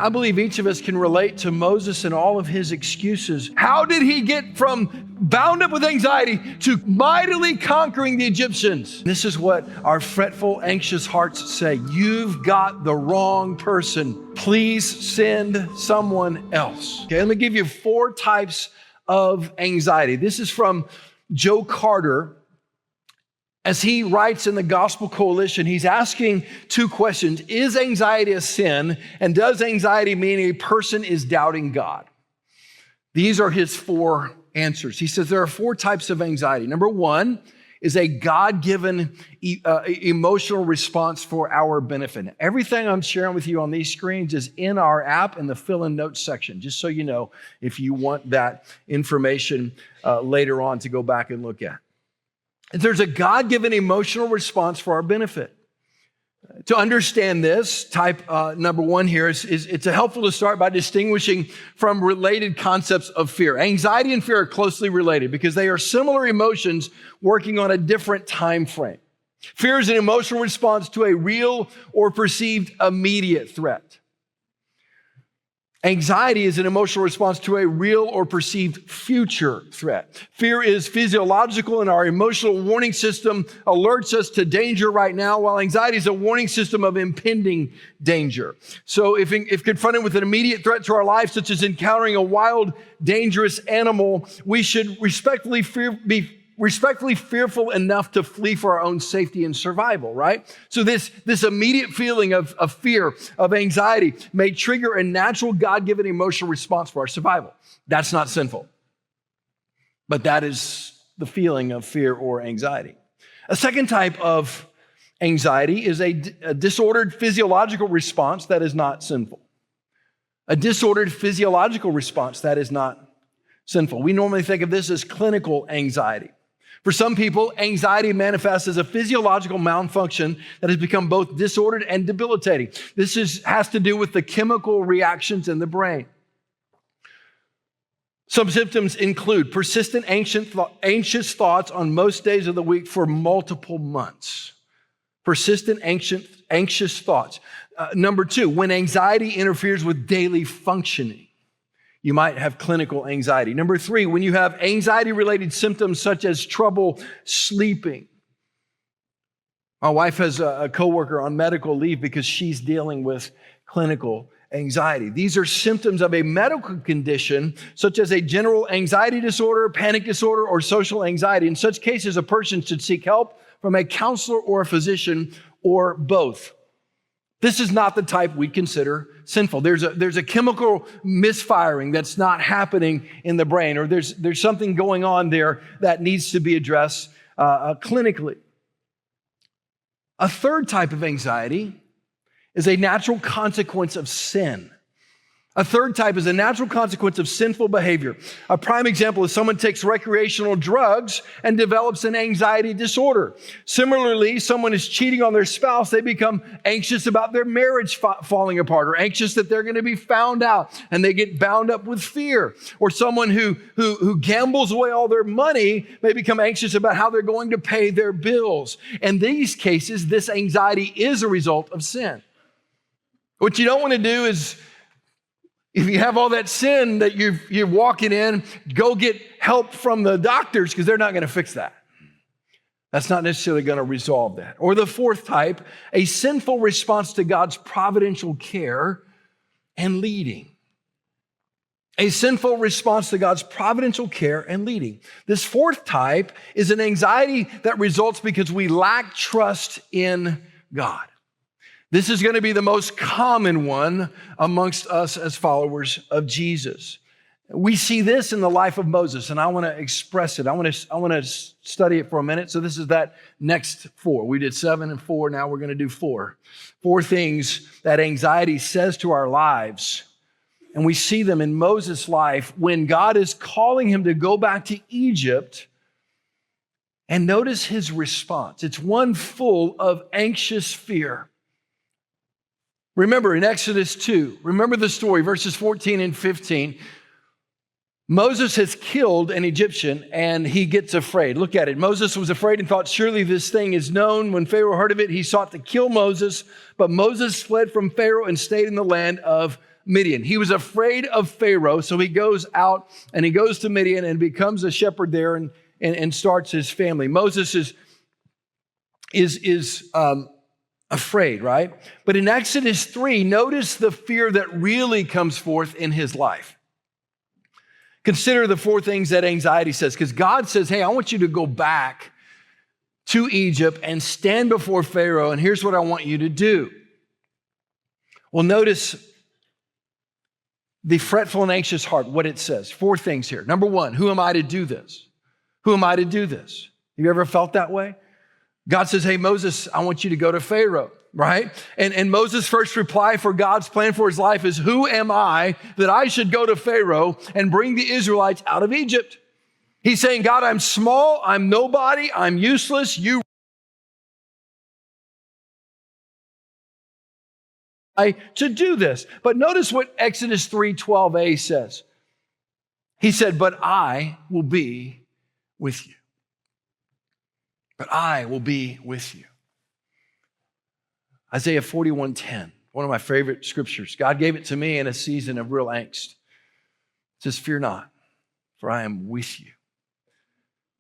I believe each of us can relate to Moses and all of his excuses. How did he get from bound up with anxiety to mightily conquering the Egyptians? This is what our fretful, anxious hearts say. You've got the wrong person. Please send someone else. Okay, let me give you 4 types of anxiety. This is from Joe Carter. As he writes in the Gospel Coalition, he's asking 2 questions. Is anxiety a sin? And does anxiety mean a person is doubting God? These are his 4 answers. He says there are 4 types of anxiety. Number 1 is a God-given emotional response for our benefit. Everything I'm sharing with you on these screens is in our app in the fill-in notes section, just so you know if you want that information later on to go back and look at. There's a God-given emotional response for our benefit. To understand this, type number 1 here it's helpful to start by distinguishing from related concepts of fear. Anxiety and fear are closely related because they are similar emotions working on a different time frame. Fear is an emotional response to a real or perceived immediate threat. Anxiety is an emotional response to a real or perceived future threat. Fear is physiological, and our emotional warning system alerts us to danger right now, while anxiety is a warning system of impending danger. So if confronted with an immediate threat to our life, such as encountering a wild, dangerous animal, we should be respectfully fearful enough to flee for our own safety and survival, right? So this immediate feeling of fear, of anxiety, may trigger a natural God-given emotional response for our survival. That's not sinful. But that is the feeling of fear or anxiety. A second type of anxiety is a disordered physiological response that is not sinful. A disordered physiological response that is not sinful. We normally think of this as clinical anxiety. For some people, anxiety manifests as a physiological malfunction that has become both disordered and debilitating. This has to do with the chemical reactions in the brain. Some symptoms include persistent anxious thoughts on most days of the week for multiple months. Persistent anxious thoughts. Number 2, when anxiety interferes with daily functioning. You might have clinical anxiety. Number 3, when you have anxiety-related symptoms such as trouble sleeping. My wife has a coworker on medical leave because she's dealing with clinical anxiety. These are symptoms of a medical condition such as a general anxiety disorder, panic disorder, or social anxiety. In such cases, a person should seek help from a counselor or a physician or both. This is not the type we consider sinful. There's a chemical misfiring that's not happening in the brain, or there's something going on there that needs to be addressed clinically. A third type of anxiety is a natural consequence of sin. A third type is a natural consequence of sinful behavior. A prime example is someone takes recreational drugs and develops an anxiety disorder. Similarly, someone is cheating on their spouse, they become anxious about their marriage falling apart, or anxious that they're going to be found out, and they get bound up with fear. Or someone who gambles away all their money may become anxious about how they're going to pay their bills. In these cases, this anxiety is a result of sin. What you don't want to do is, if you have all that sin that you're walking in, go get help from the doctors because they're not going to fix that. That's not necessarily going to resolve that. Or the fourth type, a sinful response to God's providential care and leading. A sinful response to God's providential care and leading. This fourth type is an anxiety that results because we lack trust in God. This is going to be the most common one amongst us as followers of Jesus. We see this in the life of Moses, and I want to express it. I want to study it for a minute. So this is that next 4. We did 7 and 4. Now we're going to do 4. 4 things that anxiety says to our lives. And we see them in Moses' life when God is calling him to go back to Egypt. And notice his response. It's one full of anxious fear. Remember in Exodus 2, remember the story, verses 14 and 15. Moses has killed an Egyptian and he gets afraid. Look at it. Moses was afraid and thought, surely this thing is known. When Pharaoh heard of it, he sought to kill Moses, but Moses fled from Pharaoh and stayed in the land of Midian. He was afraid of Pharaoh, so he goes out and he goes to Midian and becomes a shepherd there and starts his family. Moses is afraid, right? But in Exodus 3, notice the fear that really comes forth in his life. Consider the four things that anxiety says, because God says, hey, I want you to go back to Egypt and stand before Pharaoh, and here's what I want you to do. Well, notice the fretful and anxious heart, what it says. Four things here. Number one, who am I to do this? Who am I to do this? Have you ever felt that way? God says, hey, Moses, I want you to go to Pharaoh, right? And Moses' first reply for God's plan for his life is, who am I that I should go to Pharaoh and bring the Israelites out of Egypt? He's saying, God, I'm small, I'm nobody, I'm useless, you to do this. But notice what Exodus 3:12a says. He said, but I will be with you. But I will be with you. Isaiah 41:10, one of my favorite scriptures. God gave it to me in a season of real angst. It says, fear not, for I am with you.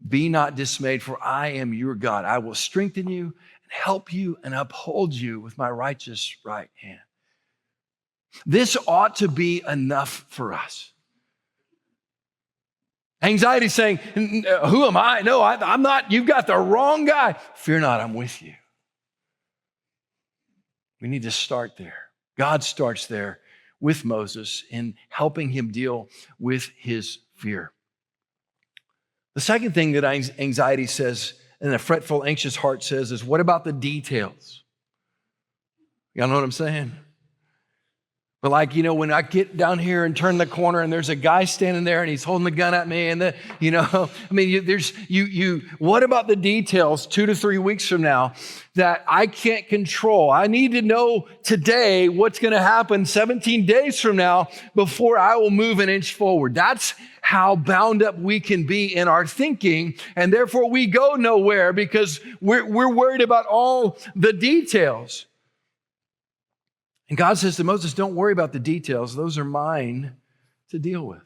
Be not dismayed, for I am your God. I will strengthen you and help you and uphold you with my righteous right hand. This ought to be enough for us. Anxiety saying, who am I? No, I'm not. You've got the wrong guy. Fear not, I'm with you. We need to start there. God starts there with Moses in helping him deal with his fear. The second thing that anxiety says and a fretful, anxious heart says is, what about the details? Y'all know what I'm saying? But like, when I get down here and turn the corner and there's a guy standing there and he's holding the gun at me and what about the details 2 to 3 weeks from now that I can't control? I need to know today what's going to happen 17 days from now before I will move an inch forward. That's how bound up we can be in our thinking, and therefore we go nowhere because we're worried about all the details. And God says to Moses, don't worry about the details. Those are mine to deal with.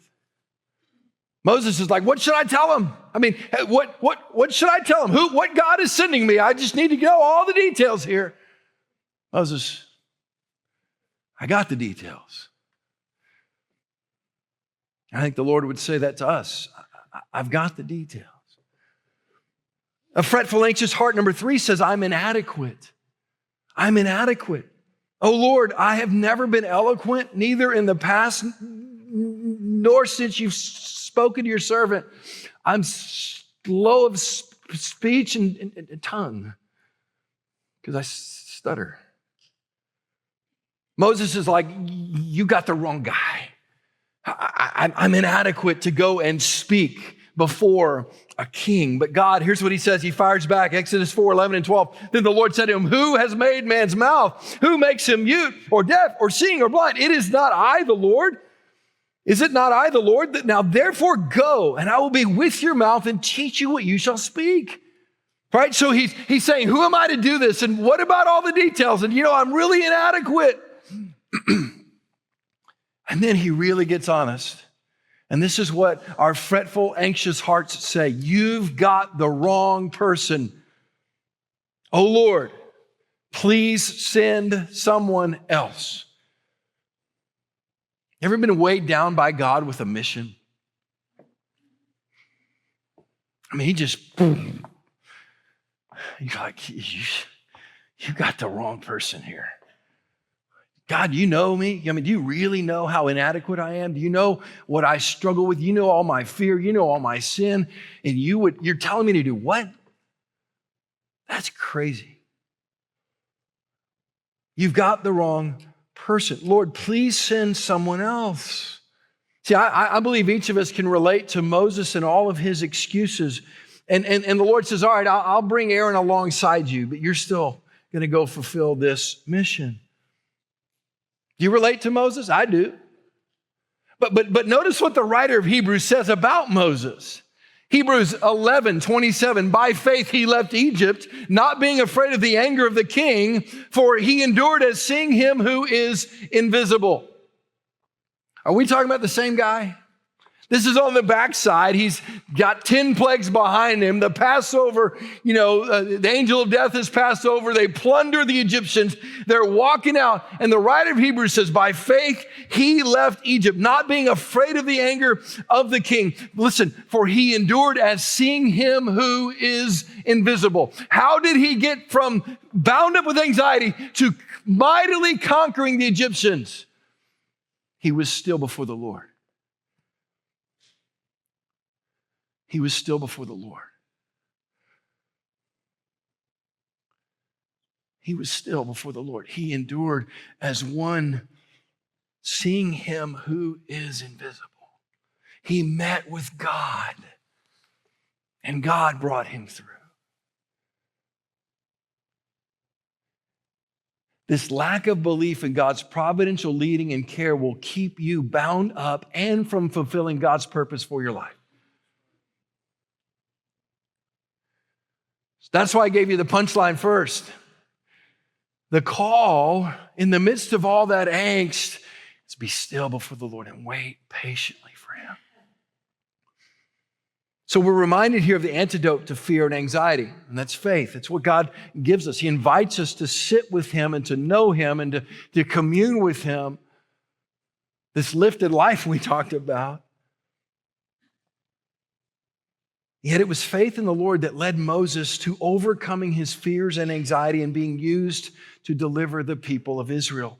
Moses is like, what should I tell him? I mean, what should I tell him? What God is sending me? I just need to know all the details here. Moses, I got the details. I think the Lord would say that to us. I've got the details. A fretful, anxious heart, number 3, says, I'm inadequate. I'm inadequate. Oh Lord, I have never been eloquent, neither in the past nor since you've spoken to your servant. I'm slow of speech and tongue because I stutter. Moses is like, you got the wrong guy. I'm inadequate to go and speak before a king. But God, here's what he says. He fires back, Exodus 4:11 and 12. Then the Lord said to him, who has made man's mouth? Who makes him mute or deaf or seeing or blind? It is not I, the Lord. Is it not I, the Lord? Now therefore go, and I will be with your mouth and teach you what you shall speak. Right? So he's saying, who am I to do this? And what about all the details? And I'm really inadequate. And then he really gets honest. And this is what our fretful, anxious hearts say. You've got the wrong person. Oh Lord, please send someone else. Ever been weighed down by God with a mission? I mean, you're like, you got the wrong person here. God, you know me? I mean, do you really know how inadequate I am? Do you know what I struggle with? You know all my fear. You know all my sin. And you're telling me to do what? That's crazy. You've got the wrong person. Lord, please send someone else. See, I believe each of us can relate to Moses and all of his excuses. And the Lord says, all right, I'll bring Aaron alongside you, but you're still going to go fulfill this mission. Do you relate to Moses? I do. But notice what the writer of Hebrews says about Moses. Hebrews 11:27, by faith he left Egypt, not being afraid of the anger of the king, for he endured as seeing him who is invisible. Are we talking about the same guy? This is on the backside. He's got 10 plagues behind him. The Passover, the angel of death has passed over. They plunder the Egyptians. They're walking out. And the writer of Hebrews says, by faith, he left Egypt, not being afraid of the anger of the king. Listen, for he endured as seeing him who is invisible. How did he get from bound up with anxiety to mightily conquering the Egyptians? He was still before the Lord. He was still before the Lord. He was still before the Lord. He endured as one seeing him who is invisible. He met with God, and God brought him through. This lack of belief in God's providential leading and care will keep you bound up and from fulfilling God's purpose for your life. That's why I gave you the punchline first. The call in the midst of all that angst is be still before the Lord and wait patiently for him. So we're reminded here of the antidote to fear and anxiety, and that's faith. It's what God gives us. He invites us to sit with him and to know him and to commune with him. This lifted life we talked about. Yet it was faith in the Lord that led Moses to overcoming his fears and anxiety and being used to deliver the people of Israel.